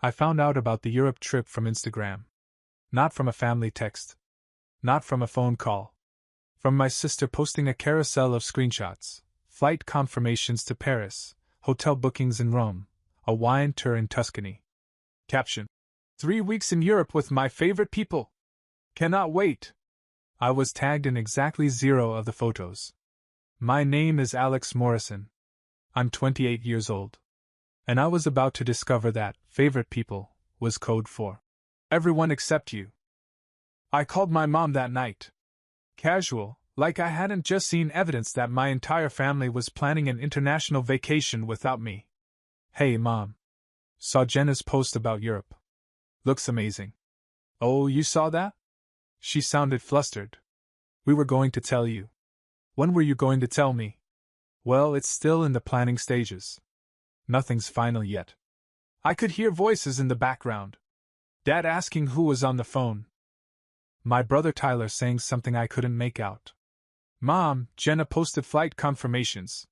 I found out about the Europe trip from Instagram. Not from a family text. Not from a phone call. From my sister posting a carousel of screenshots, flight confirmations to Paris, hotel bookings in Rome, a wine tour in Tuscany. Caption: 3 weeks in Europe with my favorite people. Cannot wait. I was tagged in exactly 0 of the photos. My name is Alex Morrison. I'm 28 years old. And I was about to discover that favorite people was code for everyone except you. I called my mom that night. Casual, like I hadn't just seen evidence that my entire family was planning an international vacation without me. Hey Mom. Saw Jenna's post about Europe. Looks amazing. Oh, you saw that? She sounded flustered. We were going to tell you. When were you going to tell me? Well, it's still in the planning stages. Nothing's final yet. I could hear voices in the background. Dad asking who was on the phone. My brother Tyler saying something I couldn't make out. Mom, Jenna posted flight confirmations.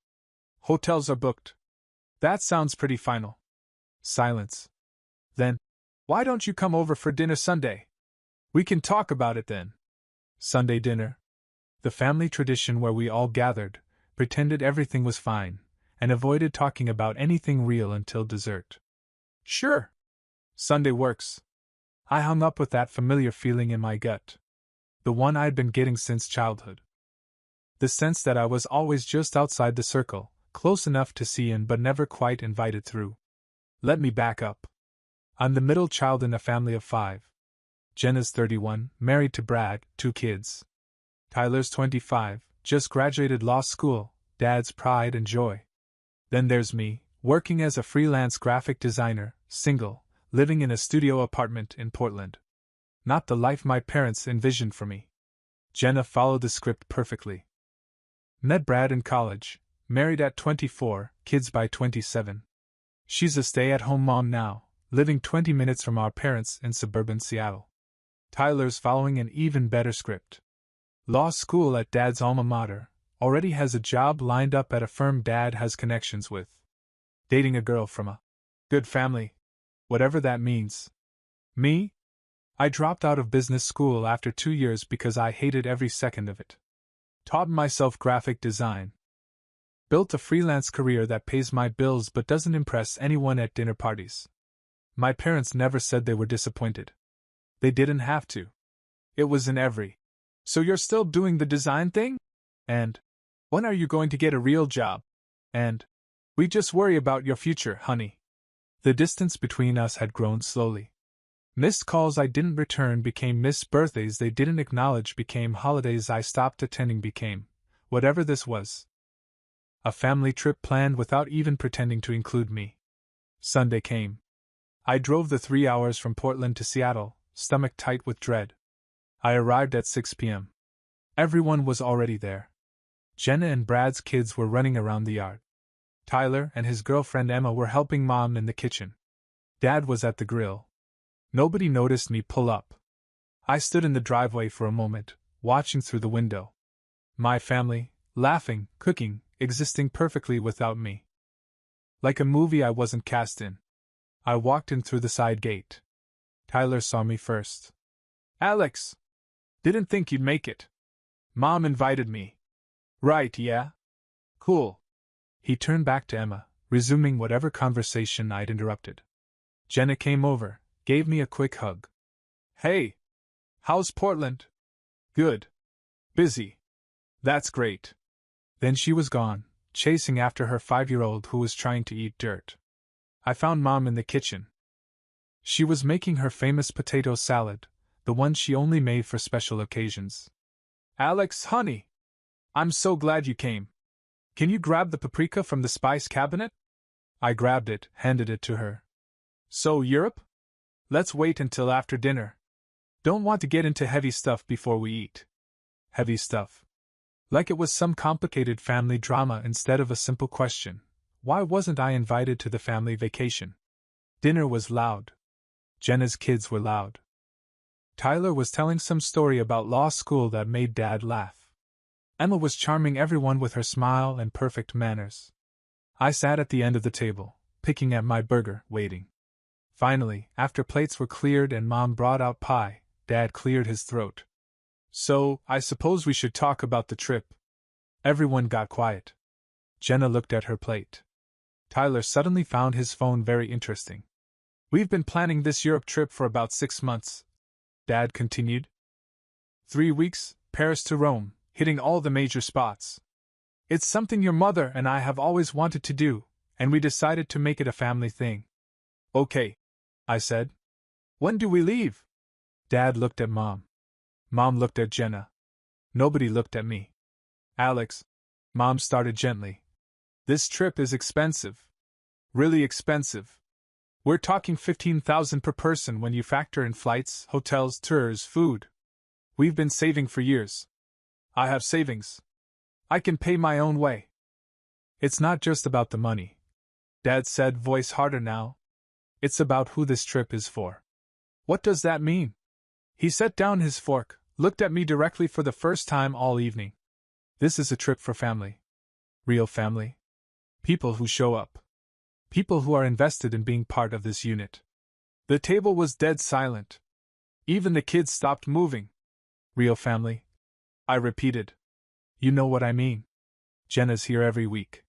Hotels are booked. That sounds pretty final. Silence. Then, why don't you come over for dinner Sunday? We can talk about it then. Sunday dinner. The family tradition where we all gathered, pretended everything was fine, and avoided talking about anything real until dessert. Sure. Sunday works. I hung up with that familiar feeling in my gut. The one I'd been getting since childhood. The sense that I was always just outside the circle, close enough to see in but never quite invited through. Let me back up. I'm the middle child in a family of 5. Jenna's 31, married to Brad, 2 kids. Tyler's 25, just graduated law school, Dad's pride and joy. Then there's me, working as a freelance graphic designer, single, living in a studio apartment in Portland. Not the life my parents envisioned for me. Jenna followed the script perfectly. Met Brad in college, married at 24, kids by 27. She's a stay-at-home mom now, living 20 minutes from our parents in suburban Seattle. Tyler's following an even better script. Law school at Dad's alma mater, already has a job lined up at a firm Dad has connections with. Dating a girl from a good family, whatever that means. Me? I dropped out of business school after 2 years because I hated every second of it. Taught myself graphic design. Built a freelance career that pays my bills but doesn't impress anyone at dinner parties. My parents never said they were disappointed. They didn't have to. It was in every. So you're still doing the design thing? And when are you going to get a real job? And we just worry about your future, honey. The distance between us had grown slowly. Missed calls I didn't return became missed birthdays they didn't acknowledge became holidays I stopped attending became, whatever this was. A family trip planned without even pretending to include me. Sunday came. I drove the 3 hours from Portland to Seattle, stomach tight with dread. I arrived at 6 p.m. Everyone was already there. Jenna and Brad's kids were running around the yard. Tyler and his girlfriend Emma were helping Mom in the kitchen. Dad was at the grill. Nobody noticed me pull up. I stood in the driveway for a moment, watching through the window. My family, laughing, cooking, existing perfectly without me. Like a movie I wasn't cast in. I walked in through the side gate. Tyler saw me first. Alex! Didn't think you'd make it. Mom invited me. Right, yeah? Cool. He turned back to Emma, resuming whatever conversation I'd interrupted. Jenna came over, gave me a quick hug. Hey! How's Portland? Good. Busy. That's great. Then she was gone, chasing after her 5-year-old who was trying to eat dirt. I found Mom in the kitchen. She was making her famous potato salad, the one she only made for special occasions. Alex, honey! I'm so glad you came. Can you grab the paprika from the spice cabinet? I grabbed it, handed it to her. So, Europe? Let's wait until after dinner. Don't want to get into heavy stuff before we eat. Heavy stuff. Like it was some complicated family drama instead of a simple question. Why wasn't I invited to the family vacation? Dinner was loud. Jenna's kids were loud. Tyler was telling some story about law school that made Dad laugh. Emma was charming everyone with her smile and perfect manners. I sat at the end of the table, picking at my burger, waiting. Finally, after plates were cleared and Mom brought out pie, Dad cleared his throat. So, I suppose we should talk about the trip. Everyone got quiet. Jenna looked at her plate. Tyler suddenly found his phone very interesting. We've been planning this Europe trip for about 6 months, Dad continued. 3 weeks, Paris to Rome, hitting all the major spots. It's something your mother and I have always wanted to do, and we decided to make it a family thing. Okay, I said. When do we leave? Dad looked at Mom. Mom looked at Jenna. Nobody looked at me. Alex, Mom started gently. This trip is expensive. Really expensive. We're talking $15,000 per person when you factor in flights, hotels, tours, food. We've been saving for years. I have savings. I can pay my own way. It's not just about the money, Dad said, voice harder now. It's about who this trip is for. What does that mean? He set down his fork, looked at me directly for the first time all evening. This is a trip for family. Real family. People who show up. People who are invested in being part of this unit. The table was dead silent. Even the kids stopped moving. Real family. I repeated. You know what I mean. Jenna's here every week.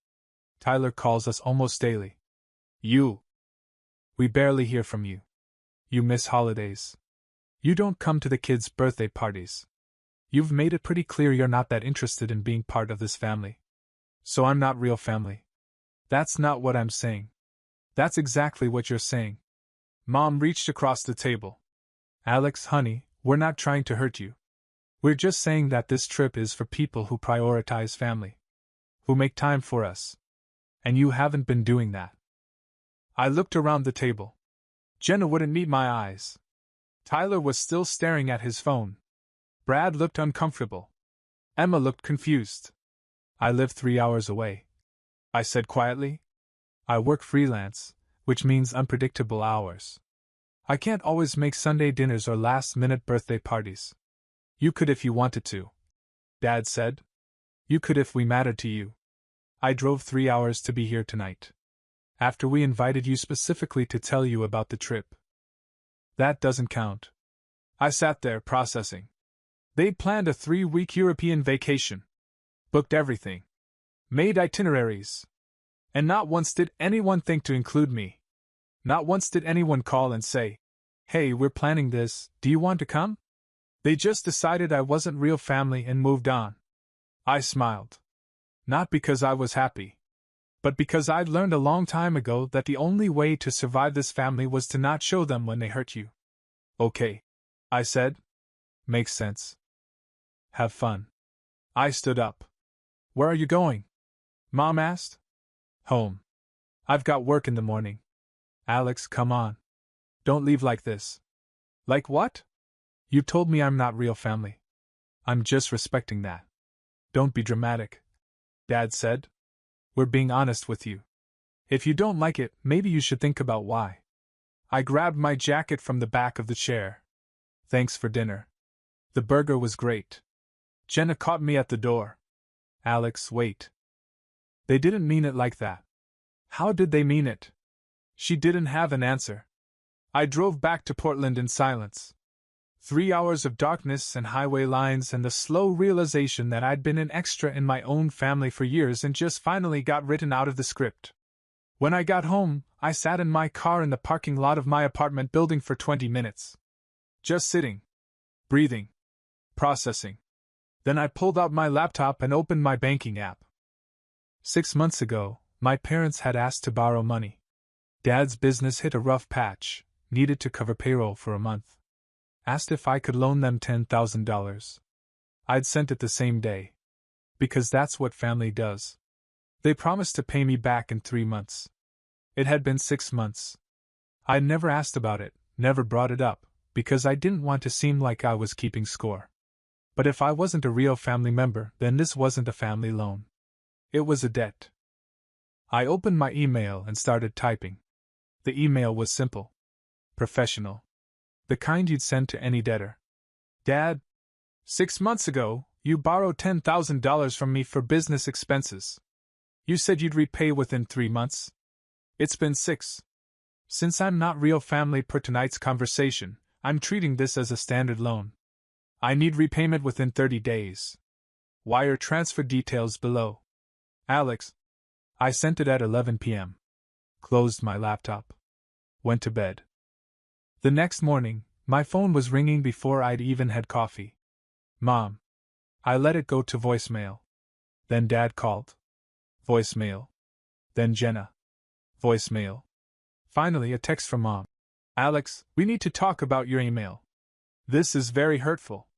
Tyler calls us almost daily. We barely hear from you. You miss holidays. You don't come to the kids' birthday parties. You've made it pretty clear you're not that interested in being part of this family. So I'm not real family. That's not what I'm saying. That's exactly what you're saying. Mom reached across the table. Alex, honey, we're not trying to hurt you. We're just saying that this trip is for people who prioritize family. Who make time for us. And you haven't been doing that. I looked around the table. Jenna wouldn't meet my eyes. Tyler was still staring at his phone. Brad looked uncomfortable. Emma looked confused. I live 3 hours away, I said quietly. I work freelance, which means unpredictable hours. I can't always make Sunday dinners or last-minute birthday parties. You could if you wanted to, Dad said. You could if we mattered to you. I drove 3 hours to be here tonight. After we invited you specifically to tell you about the trip. That doesn't count. I sat there processing. They'd planned a 3-week European vacation. Booked everything. Made itineraries. And not once did anyone think to include me. Not once did anyone call and say, "Hey, we're planning this, do you want to come?" They just decided I wasn't real family and moved on. I smiled. Not because I was happy. But because I'd learned a long time ago that the only way to survive this family was to not show them when they hurt you. Okay, I said. Makes sense. Have fun. I stood up. Where are you going? Mom asked. Home. I've got work in the morning. Alex, come on. Don't leave like this. Like what? You told me I'm not real family. I'm just respecting that. Don't be dramatic, Dad said. We're being honest with you. If you don't like it, maybe you should think about why. I grabbed my jacket from the back of the chair. Thanks for dinner. The burger was great. Jenna caught me at the door. Alex, wait. They didn't mean it like that. How did they mean it? She didn't have an answer. I drove back to Portland in silence. 3 hours of darkness and highway lines and the slow realization that I'd been an extra in my own family for years and just finally got written out of the script. When I got home, I sat in my car in the parking lot of my apartment building for 20 minutes. Just sitting. Breathing. Processing. Then I pulled out my laptop and opened my banking app. 6 months ago, my parents had asked to borrow money. Dad's business hit a rough patch, needed to cover payroll for a month. Asked if I could loan them $10,000. I'd sent it the same day. Because that's what family does. They promised to pay me back in 3 months. It had been 6 months. I'd never asked about it, never brought it up, because I didn't want to seem like I was keeping score. But if I wasn't a real family member, then this wasn't a family loan. It was a debt. I opened my email and started typing. The email was simple. Professional. The kind you'd send to any debtor. Dad, 6 months ago, you borrowed $10,000 from me for business expenses. You said you'd repay within 3 months. It's been 6. Since I'm not real family per tonight's conversation, I'm treating this as a standard loan. I need repayment within 30 days. Wire transfer details below. Alex. I sent it at 11 p.m. Closed my laptop. Went to bed. The next morning, my phone was ringing before I'd even had coffee. Mom. I let it go to voicemail. Then Dad called. Voicemail. Then Jenna. Voicemail. Finally, a text from Mom. Alex, we need to talk about your email. This is very hurtful.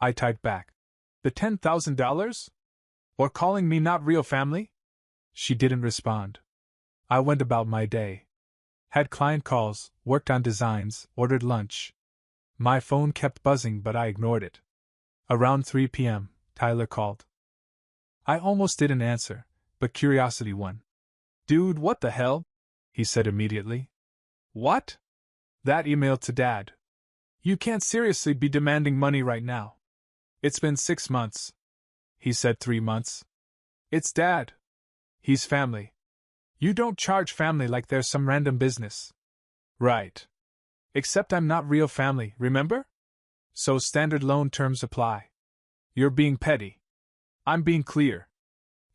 I typed back. The $10,000? Or calling me not real family? She didn't respond. I went about my day. Had client calls, worked on designs, ordered lunch. My phone kept buzzing, but I ignored it. Around 3 p.m., Tyler called. I almost didn't answer, but curiosity won. Dude, what the hell? He said immediately. What? That email to Dad. You can't seriously be demanding money right now. It's been 6 months. He said 3 months. It's Dad. He's family. You don't charge family like they're some random business. Right. Except I'm not real family, remember? So standard loan terms apply. You're being petty. I'm being clear.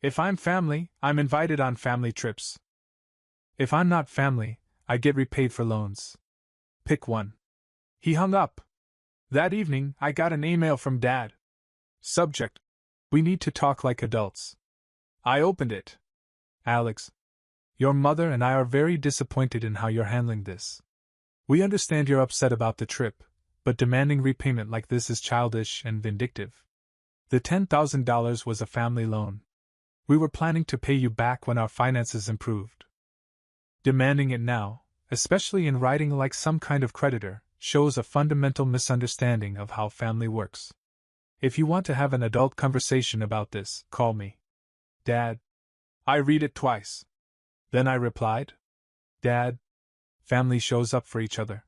If I'm family, I'm invited on family trips. If I'm not family, I get repaid for loans. Pick one. He hung up. That evening, I got an email from Dad. Subject: We need to talk like adults. I opened it. Alex, your mother and I are very disappointed in how you're handling this. We understand you're upset about the trip, but demanding repayment like this is childish and vindictive. The $10,000 was a family loan. We were planning to pay you back when our finances improved. Demanding it now, especially in writing like some kind of creditor, shows a fundamental misunderstanding of how family works. If you want to have an adult conversation about this, call me. Dad. I read it twice. Then I replied. Dad. Family shows up for each other.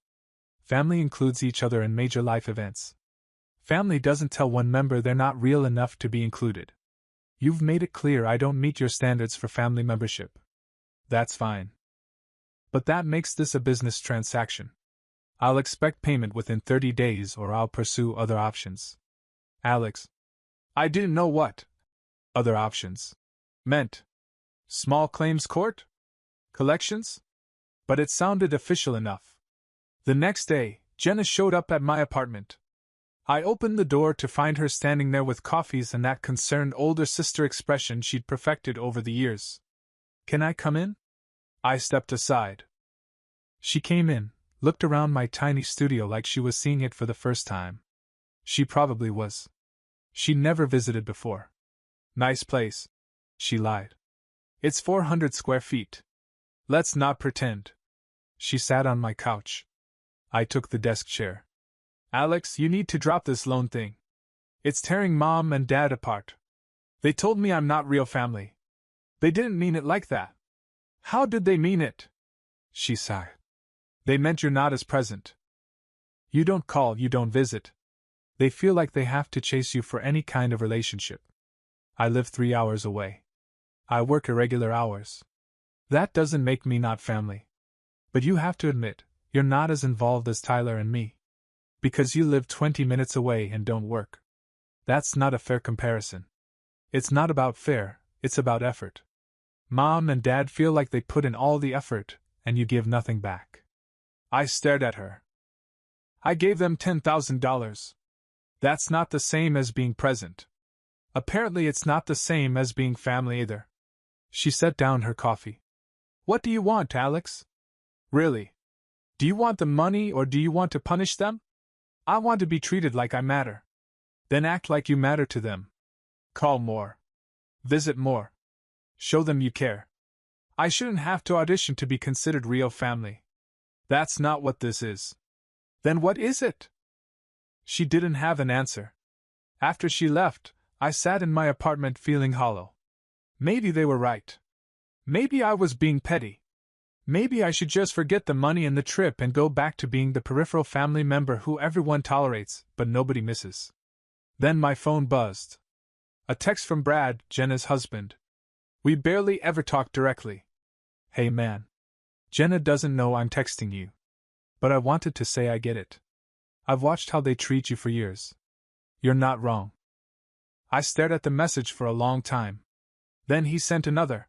Family includes each other in major life events. Family doesn't tell one member they're not real enough to be included. You've made it clear I don't meet your standards for family membership. That's fine. But that makes this a business transaction. I'll expect payment within 30 days or I'll pursue other options. Alex. I didn't know what other options meant. Small claims court? Collections? But it sounded official enough. The next day, Jenna showed up at my apartment. I opened the door to find her standing there with coffees and that concerned older sister expression she'd perfected over the years. Can I come in? I stepped aside. She came in, looked around my tiny studio like she was seeing it for the first time. She probably was. She'd never visited before. Nice place. She lied. It's 400 square feet. Let's not pretend. She sat on my couch. I took the desk chair. Alex, you need to drop this loan thing. It's tearing Mom and Dad apart. They told me I'm not real family. They didn't mean it like that. How did they mean it? She sighed. They meant you're not as present. You don't call, you don't visit. They feel like they have to chase you for any kind of relationship. I live 3 hours away. I work irregular hours. That doesn't make me not family. But you have to admit, you're not as involved as Tyler and me. Because you live 20 minutes away and don't work. That's not a fair comparison. It's not about fair, it's about effort. Mom and Dad feel like they put in all the effort, and you give nothing back. I stared at her. I gave them $10,000. That's not the same as being present. Apparently it's not the same as being family either. She set down her coffee. What do you want, Alex? Really? Do you want the money or do you want to punish them? I want to be treated like I matter. Then act like you matter to them. Call more. Visit more. Show them you care. I shouldn't have to audition to be considered real family. That's not what this is. Then what is it? She didn't have an answer. After she left, I sat in my apartment feeling hollow. Maybe they were right. Maybe I was being petty. Maybe I should just forget the money and the trip and go back to being the peripheral family member who everyone tolerates, but nobody misses. Then my phone buzzed. A text from Brad, Jenna's husband. We barely ever talk directly. Hey man. Jenna doesn't know I'm texting you. But I wanted to say I get it. I've watched how they treat you for years. You're not wrong. I stared at the message for a long time. Then he sent another.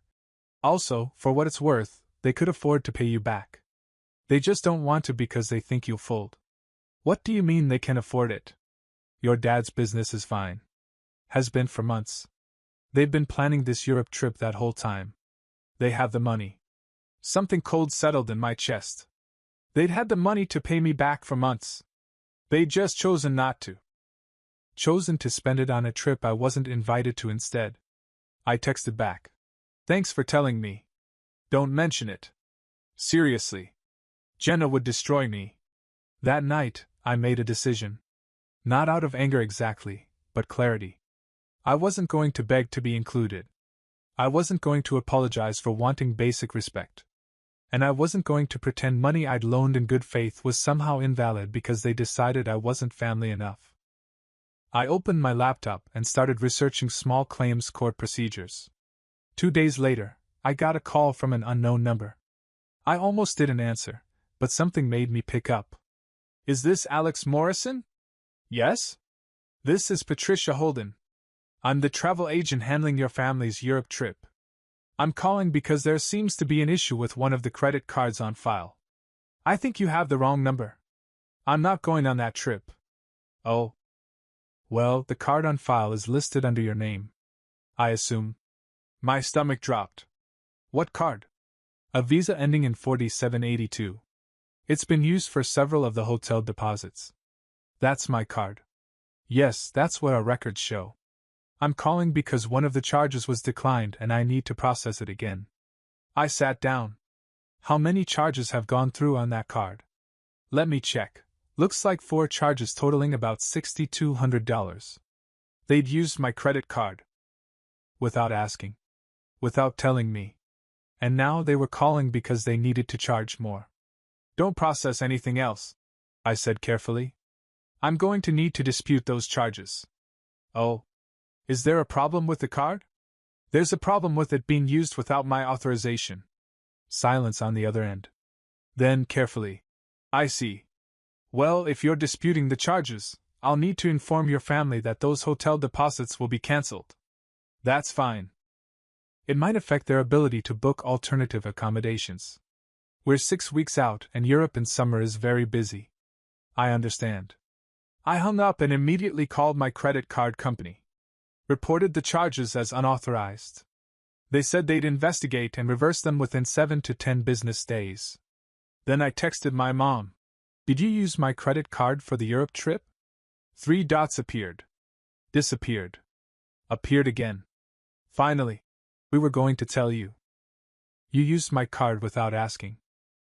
Also, for what it's worth, they could afford to pay you back. They just don't want to because they think you'll fold. What do you mean they can afford it? Your dad's business is fine. Has been for months. They've been planning this Europe trip that whole time. They have the money. Something cold settled in my chest. They'd had the money to pay me back for months. They'd just chosen not to. Chosen to spend it on a trip I wasn't invited to instead. I texted back. Thanks for telling me. Don't mention it. Seriously. Jenna would destroy me. That night, I made a decision. Not out of anger exactly, but clarity. I wasn't going to beg to be included. I wasn't going to apologize for wanting basic respect. And I wasn't going to pretend money I'd loaned in good faith was somehow invalid because they decided I wasn't family enough. I opened my laptop and started researching small claims court procedures. 2 days later, I got a call from an unknown number. I almost didn't answer, but something made me pick up. Is this Alex Morrison? Yes? This is Patricia Holden. I'm the travel agent handling your family's Europe trip. I'm calling because there seems to be an issue with one of the credit cards on file. I think you have the wrong number. I'm not going on that trip. Oh. Well, the card on file is listed under your name. I assume. My stomach dropped. What card? A Visa ending in 4782. It's been used for several of the hotel deposits. That's my card. Yes, that's what our records show. I'm calling because one of the charges was declined and I need to process it again. I sat down. How many charges have gone through on that card? Let me check. Looks like 4 charges totaling about $6,200. They'd used my credit card. Without asking. Without telling me. And now they were calling because they needed to charge more. Don't process anything else, I said carefully. I'm going to need to dispute those charges. Oh. Is there a problem with the card? There's a problem with it being used without my authorization. Silence on the other end. Then, carefully. I see. Well, if you're disputing the charges, I'll need to inform your family that those hotel deposits will be cancelled. That's fine. It might affect their ability to book alternative accommodations. We're 6 weeks out and Europe in summer is very busy. I understand. I hung up and immediately called my credit card company. Reported the charges as unauthorized. They said they'd investigate and reverse them within 7 to 10 business days. Then I texted my mom. Did you use my credit card for the Europe trip? 3 dots appeared. Disappeared. Appeared again. Finally, we were going to tell you. You used my card without asking.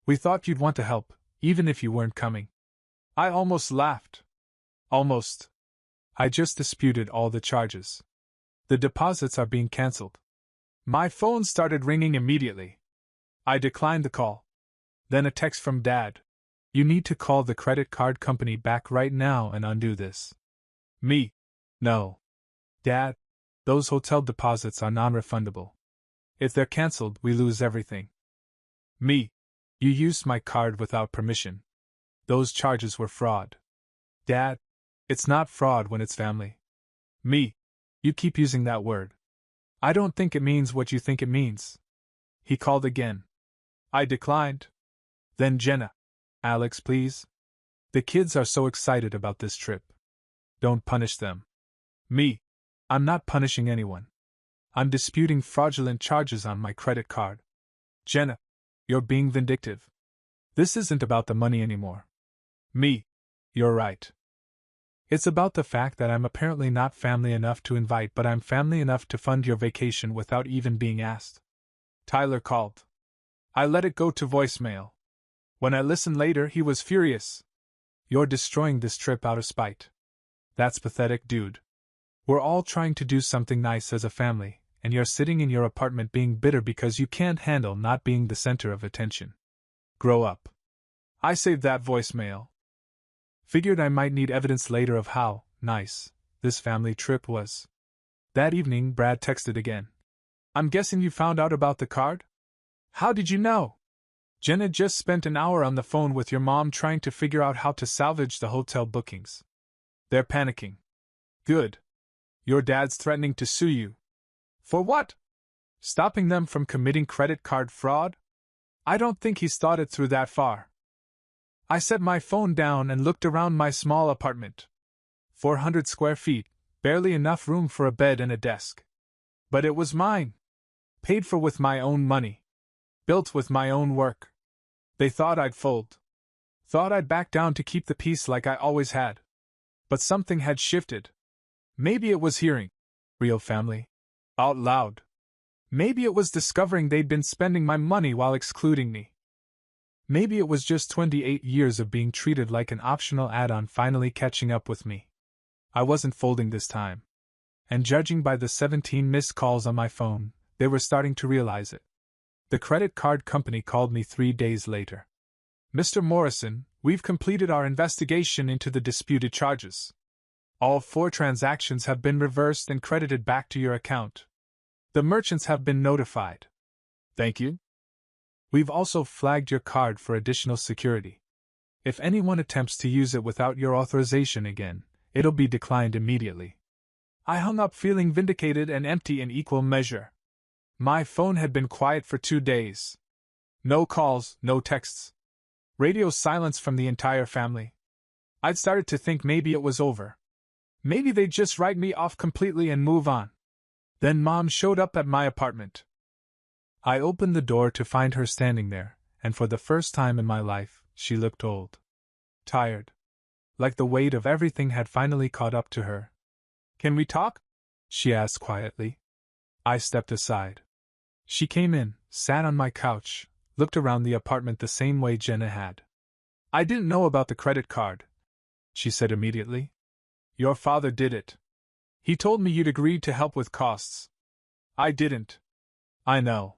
We thought you'd want to help, even if you weren't coming. I almost laughed. Almost. I just disputed all the charges. The deposits are being cancelled. My phone started ringing immediately. I declined the call. Then a text from Dad. You need to call the credit card company back right now and undo this. Me. No. Dad, those hotel deposits are non-refundable. If they're cancelled, we lose everything. Me. You used my card without permission. Those charges were fraud. Dad, it's not fraud when it's family. Me. You keep using that word. I don't think it means what you think it means. He called again. I declined. Then Jenna. Alex, please. The kids are so excited about this trip. Don't punish them. Me. I'm not punishing anyone. I'm disputing fraudulent charges on my credit card. Jenna. You're being vindictive. This isn't about the money anymore. Me. You're right. It's about the fact that I'm apparently not family enough to invite, but I'm family enough to fund your vacation without even being asked. Tyler called. I let it go to voicemail. When I listened later, he was furious. You're destroying this trip out of spite. That's pathetic, dude. We're all trying to do something nice as a family, and you're sitting in your apartment being bitter because you can't handle not being the center of attention. Grow up. I saved that voicemail. Figured I might need evidence later of how nice this family trip was. That evening, Brad texted again. I'm guessing you found out about the card? How did you know? Jen had just spent an hour on the phone with your mom trying to figure out how to salvage the hotel bookings. They're panicking. Good. Your dad's threatening to sue you. For what? Stopping them from committing credit card fraud? I don't think he's thought it through that far. I set my phone down and looked around my small apartment. 400 square feet, barely enough room for a bed and a desk. But it was mine. Paid for with my own money. Built with my own work. They thought I'd fold. Thought I'd back down to keep the peace like I always had. But something had shifted. Maybe it was hearing real family out loud. Maybe it was discovering they'd been spending my money while excluding me. Maybe it was just 28 years of being treated like an optional add-on finally catching up with me. I wasn't folding this time. And judging by the 17 missed calls on my phone, they were starting to realize it. The credit card company called me 3 days later. Mr. Morrison, we've completed our investigation into the disputed charges. All 4 transactions have been reversed and credited back to your account. The merchants have been notified. Thank you. We've also flagged your card for additional security. If anyone attempts to use it without your authorization again, it'll be declined immediately. I hung up feeling vindicated and empty in equal measure. My phone had been quiet for 2 days. No calls, no texts. Radio silence from the entire family. I'd started to think maybe it was over. Maybe they'd just write me off completely and move on. Then Mom showed up at my apartment. I opened the door to find her standing there, and for the first time in my life, she looked old. Tired. Like the weight of everything had finally caught up to her. Can we talk? She asked quietly. I stepped aside. She came in, sat on my couch, looked around the apartment the same way Jenna had. I didn't know about the credit card, she said immediately. Your father did it. He told me you'd agreed to help with costs. I didn't. I know.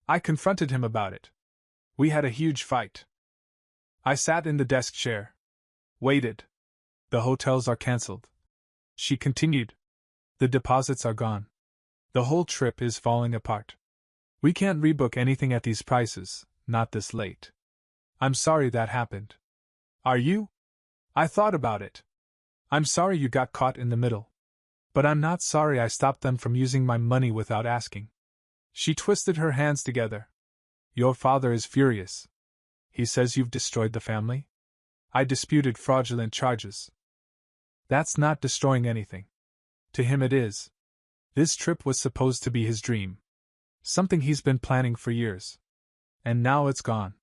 I confronted him about it. We had a huge fight. I sat in the desk chair. Waited. The hotels are cancelled. She continued. The deposits are gone. The whole trip is falling apart. We can't rebook anything at these prices, not this late. I'm sorry that happened. Are you? I thought about it. I'm sorry you got caught in the middle. But I'm not sorry I stopped them from using my money without asking. She twisted her hands together. Your father is furious. He says you've destroyed the family? I disputed fraudulent charges. That's not destroying anything. To him it is. This trip was supposed to be his dream. Something he's been planning for years. And now it's gone.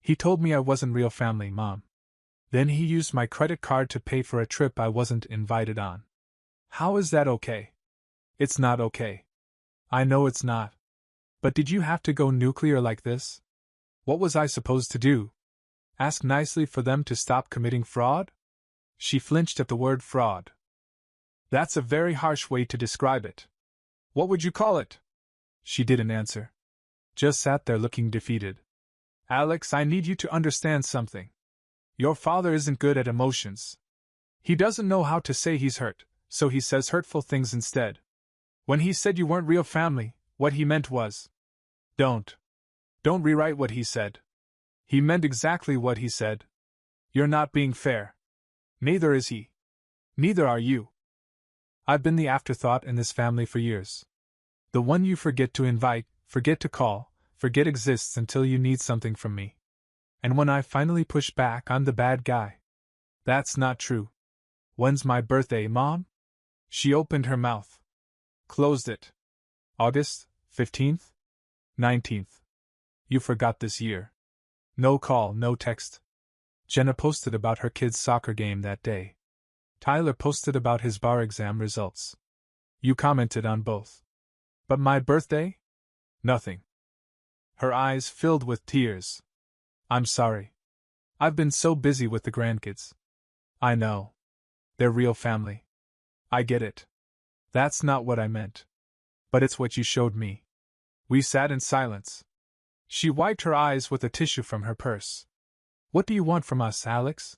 He told me I wasn't real family, Mom. Then he used my credit card to pay for a trip I wasn't invited on. How is that okay? It's not okay. I know it's not. But did you have to go nuclear like this? What was I supposed to do? Ask nicely for them to stop committing fraud? She flinched at the word fraud. That's a very harsh way to describe it. What would you call it? She didn't answer. Just sat there looking defeated. Alex, I need you to understand something. Your father isn't good at emotions. He doesn't know how to say he's hurt, so he says hurtful things instead. When he said you weren't real family, what he meant was, Don't rewrite what he said. He meant exactly what he said. You're not being fair. Neither is he. Neither are you. I've been the afterthought in this family for years. The one you forget to invite, forget to call, forget exists until you need something from me. And when I finally push back, I'm the bad guy. That's not true. When's my birthday, Mom? She opened her mouth. Closed it. August 15th? 19th. You forgot this year. No call, no text. Jenna posted about her kid's soccer game that day. Tyler posted about his bar exam results. You commented on both. But my birthday? Nothing. Her eyes filled with tears. I'm sorry. I've been so busy with the grandkids. I know. They're real family. I get it. That's not what I meant. But it's what you showed me. We sat in silence. She wiped her eyes with a tissue from her purse. What do you want from us, Alex?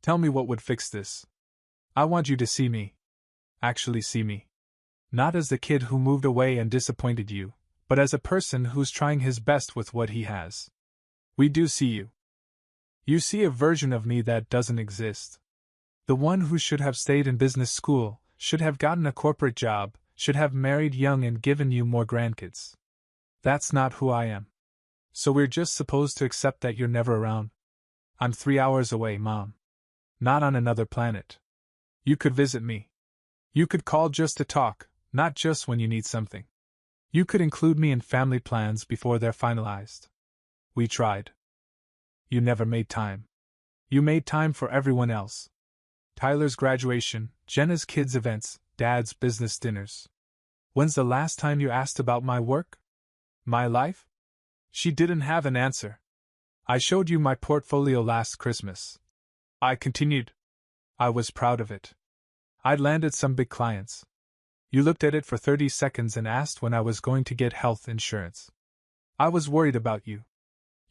Tell me what would fix this. I want you to see me. Actually see me. Not as the kid who moved away and disappointed you, but as a person who's trying his best with what he has. We do see you. You see a version of me that doesn't exist. The one who should have stayed in business school, should have gotten a corporate job, should have married young and given you more grandkids. That's not who I am. So we're just supposed to accept that you're never around. I'm 3 hours away, Mom. Not on another planet. You could visit me. You could call just to talk, not just when you need something. You could include me in family plans before they're finalized. We tried. You never made time. You made time for everyone else. Tyler's graduation, Jenna's kids' events, Dad's business dinners. When's the last time you asked about my work? My life? She didn't have an answer. I showed you my portfolio last Christmas. I continued. I was proud of it. I'd landed some big clients. You looked at it for 30 seconds and asked when I was going to get health insurance. I was worried about you.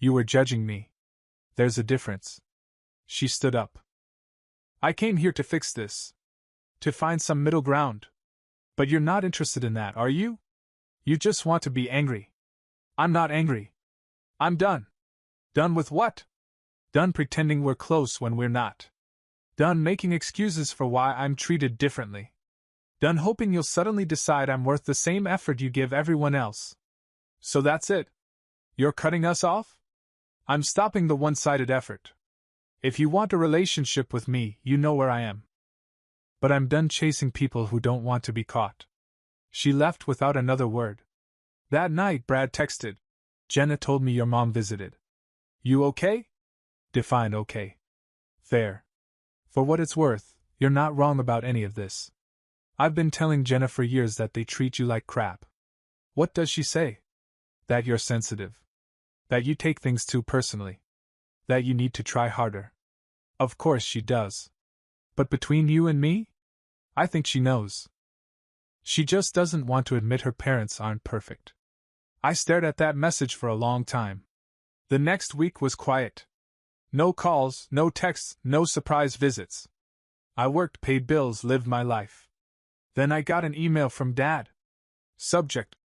You were judging me. There's a difference. She stood up. I came here to fix this. To find some middle ground. But you're not interested in that, are you? You just want to be angry. I'm not angry. I'm done. Done with what? Done pretending we're close when we're not. Done making excuses for why I'm treated differently. Done hoping you'll suddenly decide I'm worth the same effort you give everyone else. So that's it. You're cutting us off? I'm stopping the one-sided effort. If you want a relationship with me, you know where I am. But I'm done chasing people who don't want to be caught. She left without another word. That night, Brad texted. Jenna told me your mom visited. You okay? Define okay. There. For what it's worth, you're not wrong about any of this. I've been telling Jenna for years that they treat you like crap. What does she say? That you're sensitive. That you take things too personally. That you need to try harder. Of course she does. But between you and me? I think she knows. She just doesn't want to admit her parents aren't perfect. I stared at that message for a long time. The next week was quiet. No calls, no texts, no surprise visits. I worked, paid bills, lived my life. Then I got an email from Dad. Subject: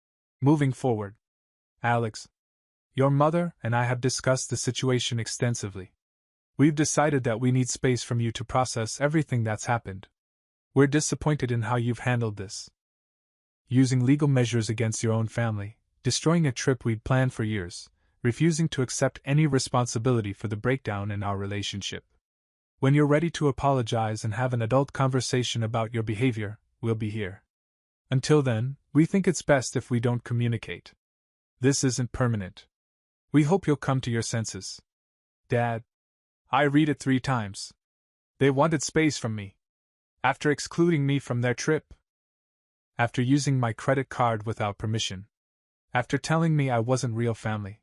moving forward. Alex, your mother and I have discussed the situation extensively. We've decided that we need space from you to process everything that's happened. We're disappointed in how you've handled this. Using legal measures against your own family, destroying a trip we'd planned for years, refusing to accept any responsibility for the breakdown in our relationship. When you're ready to apologize and have an adult conversation about your behavior, we'll be here. Until then, we think it's best if we don't communicate. This isn't permanent. We hope you'll come to your senses. Dad. I read it 3 times. They wanted space from me. After excluding me from their trip. After using my credit card without permission. After telling me I wasn't real family.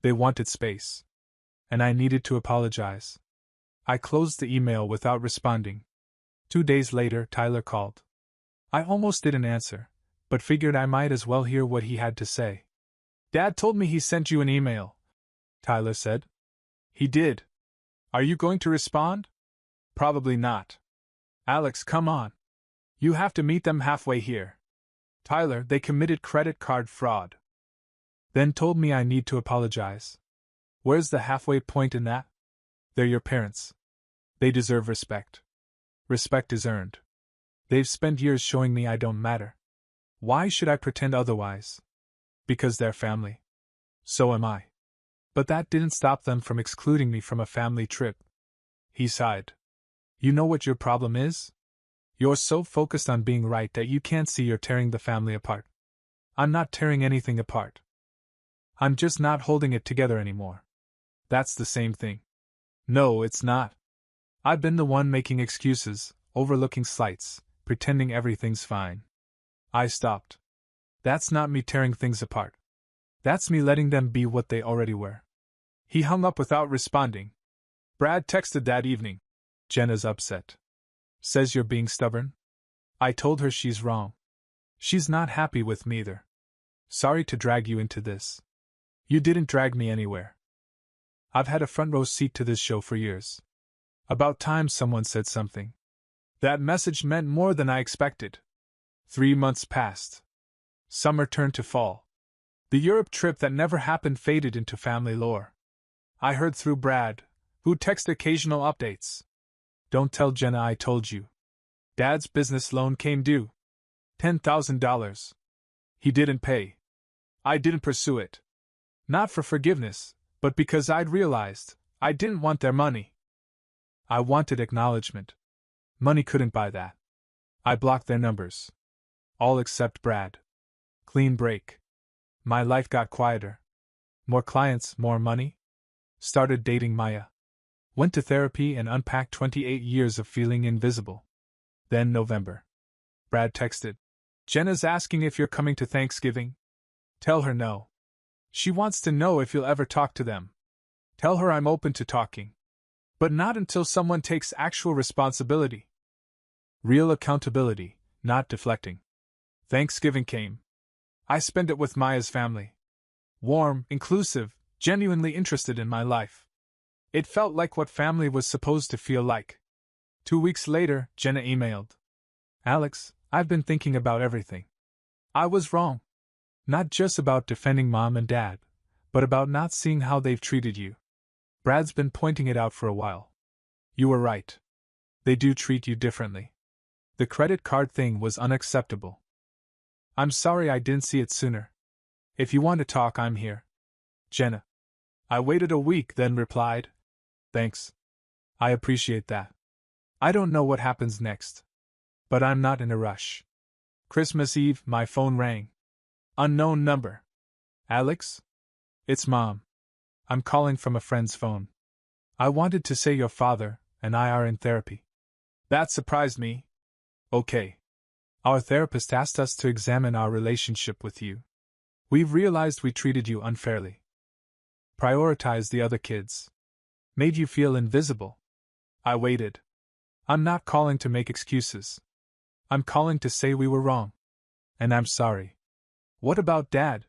They wanted space. And I needed to apologize. I closed the email without responding. 2 days later, Tyler called. I almost didn't answer, but figured I might as well hear what he had to say. Dad told me he sent you an email, Tyler said. He did. Are you going to respond? Probably not. Alex, come on. You have to meet them halfway here. Tyler, they committed credit card fraud. Then told me I need to apologize. Where's the halfway point in that? They're your parents. They deserve respect. Respect is earned. They've spent years showing me I don't matter. Why should I pretend otherwise? Because they're family. So am I. But that didn't stop them from excluding me from a family trip. He sighed. You know what your problem is? You're so focused on being right that you can't see you're tearing the family apart. I'm not tearing anything apart. I'm just not holding it together anymore. That's the same thing. No, it's not. I've been the one making excuses, overlooking slights, pretending everything's fine. I stopped. That's not me tearing things apart. That's me letting them be what they already were. He hung up without responding. Brad texted that evening. Jenna's upset. Says you're being stubborn? I told her she's wrong. She's not happy with me either. Sorry to drag you into this. You didn't drag me anywhere. I've had a front row seat to this show for years. About time someone said something. That message meant more than I expected. 3 months passed. Summer turned to fall. The Europe trip that never happened faded into family lore. I heard through Brad, who texted occasional updates. Don't tell Jenna I told you. Dad's business loan came due. $10,000. He didn't pay. I didn't pursue it. Not for forgiveness, but because I'd realized I didn't want their money. I wanted acknowledgement. Money couldn't buy that. I blocked their numbers. All except Brad. Clean break. My life got quieter. More clients, more money. Started dating Maya. Went to therapy and unpacked 28 years of feeling invisible. Then November. Brad texted. Jenna's asking if you're coming to Thanksgiving. Tell her no. She wants to know if you'll ever talk to them. Tell her I'm open to talking. But not until someone takes actual responsibility. Real accountability, not deflecting. Thanksgiving came. I spent it with Maya's family. Warm, inclusive, genuinely interested in my life. It felt like what family was supposed to feel like. 2 weeks later, Jenna emailed. Alex, I've been thinking about everything. I was wrong. Not just about defending Mom and Dad, but about not seeing how they've treated you. Brad's been pointing it out for a while. You were right. They do treat you differently. The credit card thing was unacceptable. I'm sorry I didn't see it sooner. If you want to talk, I'm here. Jenna. I waited a week, then replied. Thanks. I appreciate that. I don't know what happens next. But I'm not in a rush. Christmas Eve, my phone rang. Unknown number. Alex? It's Mom. I'm calling from a friend's phone. I wanted to say your father and I are in therapy. That surprised me. Okay. Our therapist asked us to examine our relationship with you. We've realized we treated you unfairly. Prioritized the other kids. Made you feel invisible. I waited. I'm not calling to make excuses. I'm calling to say we were wrong. And I'm sorry. What about Dad?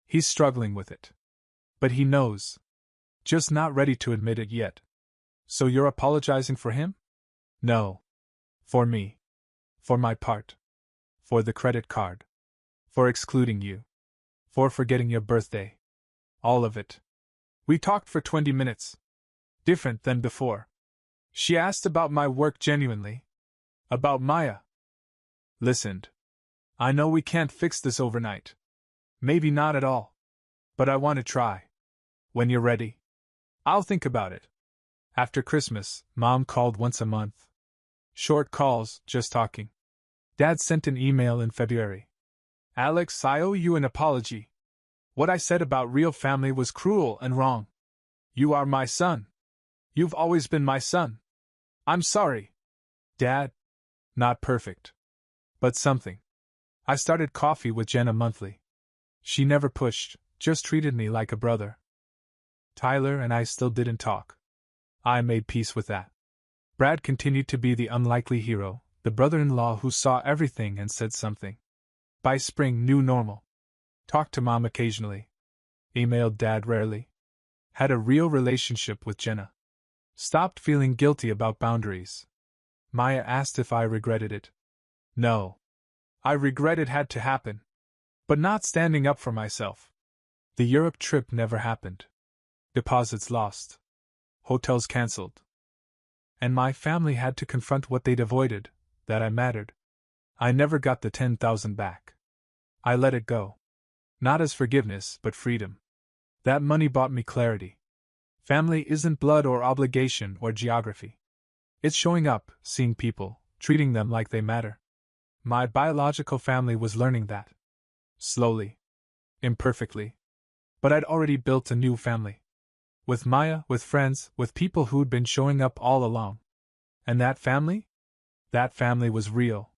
He's struggling with it. But he knows. Just not ready to admit it yet. So you're apologizing for him? No. For me. For my part. For the credit card. For excluding you. For forgetting your birthday. All of it. We talked for 20 minutes. Different than before. She asked about my work genuinely. About Maya. Listened. I know we can't fix this overnight. Maybe not at all. But I want to try. When you're ready. I'll think about it. After Christmas, Mom called once a month. Short calls, just talking. Dad sent an email in February. Alex, I owe you an apology. What I said about real family was cruel and wrong. You are my son. You've always been my son. I'm sorry. Dad? Not perfect. But something. I started coffee with Jenna monthly. She never pushed, just treated me like a brother. Tyler and I still didn't talk. I made peace with that. Brad continued to be the unlikely hero, the brother-in-law who saw everything and said something. By spring, new normal. Talked to Mom occasionally. Emailed Dad rarely. Had a real relationship with Jenna. Stopped feeling guilty about boundaries. Maya asked if I regretted it. No. I regret it had to happen. But not standing up for myself. The Europe trip never happened. Deposits lost. Hotels cancelled. And my family had to confront what they'd avoided, that I mattered. I never got the 10,000 back. I let it go. Not as forgiveness, but freedom. That money bought me clarity. Family isn't blood or obligation or geography. It's showing up, seeing people, treating them like they matter. My biological family was learning that. Slowly. Imperfectly. But I'd already built a new family. With Maya, with friends, with people who'd been showing up all along. And that family? That family was real.